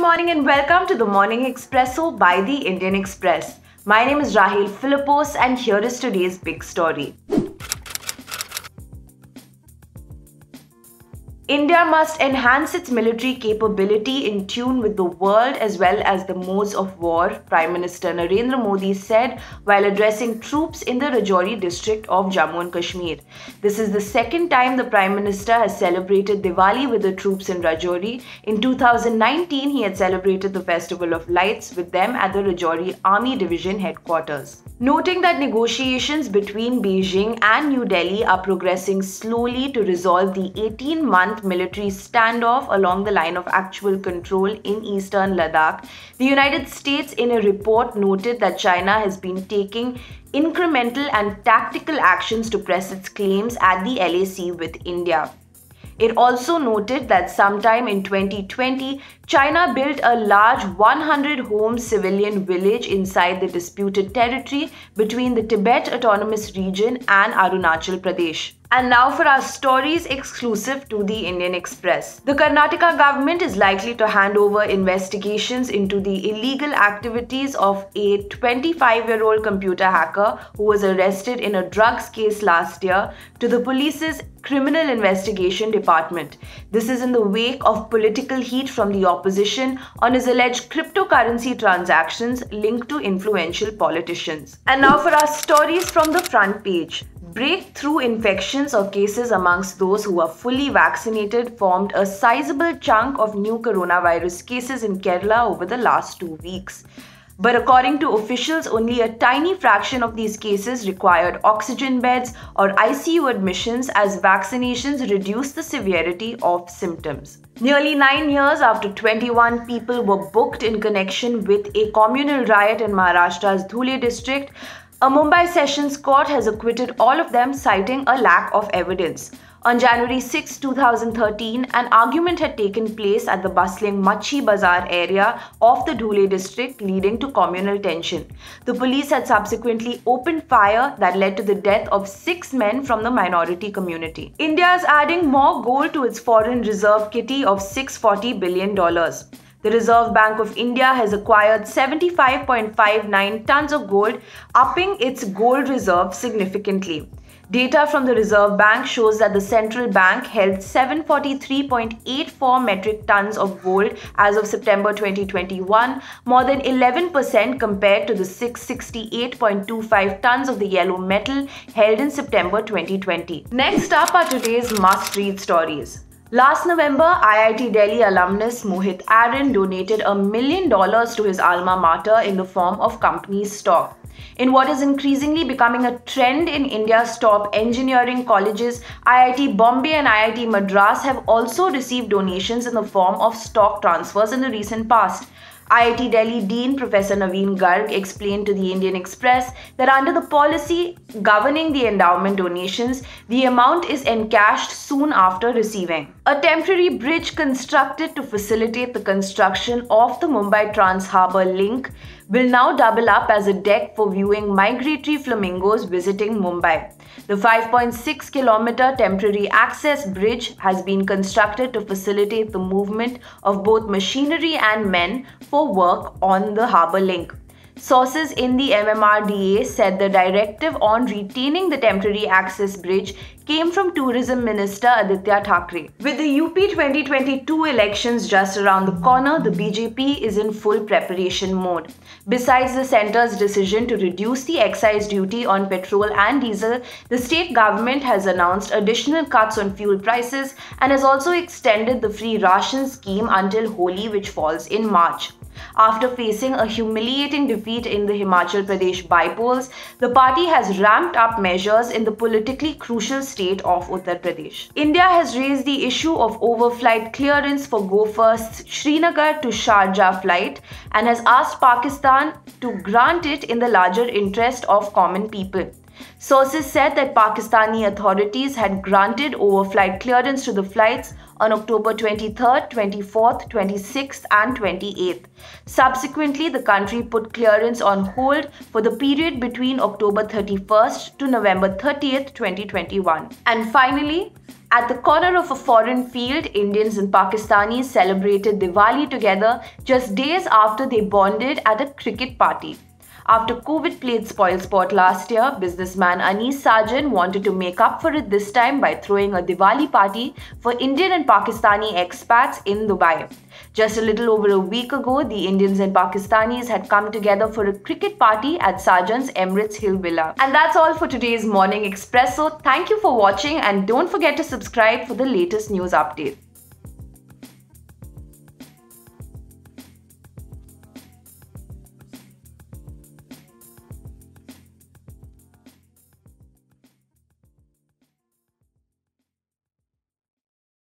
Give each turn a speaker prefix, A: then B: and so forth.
A: morning and welcome to the Morning Expresso by the Indian Express. My name is Rahil Philippos and here is today's big story. India must enhance its military capability in tune with the world as well as the modes of war, Prime Minister Narendra Modi said while addressing troops in the Rajouri district of Jammu and Kashmir. This is the second time the Prime Minister has celebrated Diwali with the troops in Rajouri. In 2019, he had celebrated the Festival of Lights with them at the Rajouri Army Division headquarters. Noting that negotiations between Beijing and New Delhi are progressing slowly to resolve the 18-month military standoff along the line of actual control in eastern Ladakh, the United States in a report noted that China has been taking incremental and tactical actions to press its claims at the LAC with India. It also noted that sometime in 2020, China built a large 100-home civilian village inside the disputed territory between the Tibet Autonomous Region and Arunachal Pradesh. And now for our stories exclusive to the Indian Express. The Karnataka government is likely to hand over investigations into the illegal activities of a 25-year-old computer hacker who was arrested in a drugs case last year to the police's Criminal Investigation Department. This is in the wake of political heat from the opposition on his alleged cryptocurrency transactions linked to influential politicians. And now for our stories from the front page. Breakthrough infections or cases amongst those who are fully vaccinated formed a sizable chunk of new coronavirus cases in Kerala over the last 2 weeks. But according to officials, only a tiny fraction of these cases required oxygen beds or ICU admissions as vaccinations reduce the severity of symptoms. Nearly 9 years after 21 people were booked in connection with a communal riot in Maharashtra's Dhule district, a Mumbai Sessions Court has acquitted all of them, citing a lack of evidence. On January 6, 2013, an argument had taken place at the bustling Machi Bazar area of the Dhule district, leading to communal tension. The police had subsequently opened fire that led to the death of 6 men from the minority community. India is adding more gold to its foreign reserve kitty of $640 billion. The Reserve Bank of India has acquired 75.59 tons of gold, upping its gold reserve significantly. Data from the Reserve Bank shows that the central bank held 743.84 metric tons of gold as of September 2021, more than 11% compared to the 668.25 tons of the yellow metal held in September 2020. Next up are today's must-read stories. Last November, IIT Delhi alumnus Mohit Aaron donated $1 million to his alma mater in the form of company stock. In what is increasingly becoming a trend in India's top engineering colleges, IIT Bombay and IIT Madras have also received donations in the form of stock transfers in the recent past. IIT Delhi Dean Professor Naveen Garg explained to the Indian Express that under the policy governing the endowment donations, the amount is encashed soon after receiving. A temporary bridge constructed to facilitate the construction of the Mumbai Trans-Harbour Link will now double up as a deck for viewing migratory flamingos visiting Mumbai. The 5.6-kilometer temporary access bridge has been constructed to facilitate the movement of both machinery and men for work on the harbour link. Sources in the MMRDA said the directive on retaining the temporary access bridge came from Tourism Minister Aditya Thackeray. With the UP 2022 elections just around the corner, the BJP is in full preparation mode. Besides the centre's decision to reduce the excise duty on petrol and diesel, the state government has announced additional cuts on fuel prices and has also extended the free ration scheme until Holi, which falls in March. After facing a humiliating defeat in the Himachal Pradesh by-polls, the party has ramped up measures in the politically crucial state of Uttar Pradesh. India has raised the issue of overflight clearance for Go First's Srinagar to Sharjah flight and has asked Pakistan to grant it in the larger interest of common people. Sources said that Pakistani authorities had granted overflight clearance to the flights on October 23rd, 24th, 26th and 28th. Subsequently, the country put clearance on hold for the period between October 31st to November 30th, 2021. And finally, At the corner of a foreign field, Indians and Pakistanis celebrated Diwali together just days after they bonded at a cricket party. After COVID played spoilsport last year, businessman Anis Sajan wanted to make up for it this time by throwing a Diwali party for Indian and Pakistani expats in Dubai. Just a little over a week ago, the Indians and Pakistanis had come together for a cricket party at Sajan's Emirates Hill Villa. And that's all for today's Morning Expresso. Thank you for watching and don't forget to subscribe for the latest news update.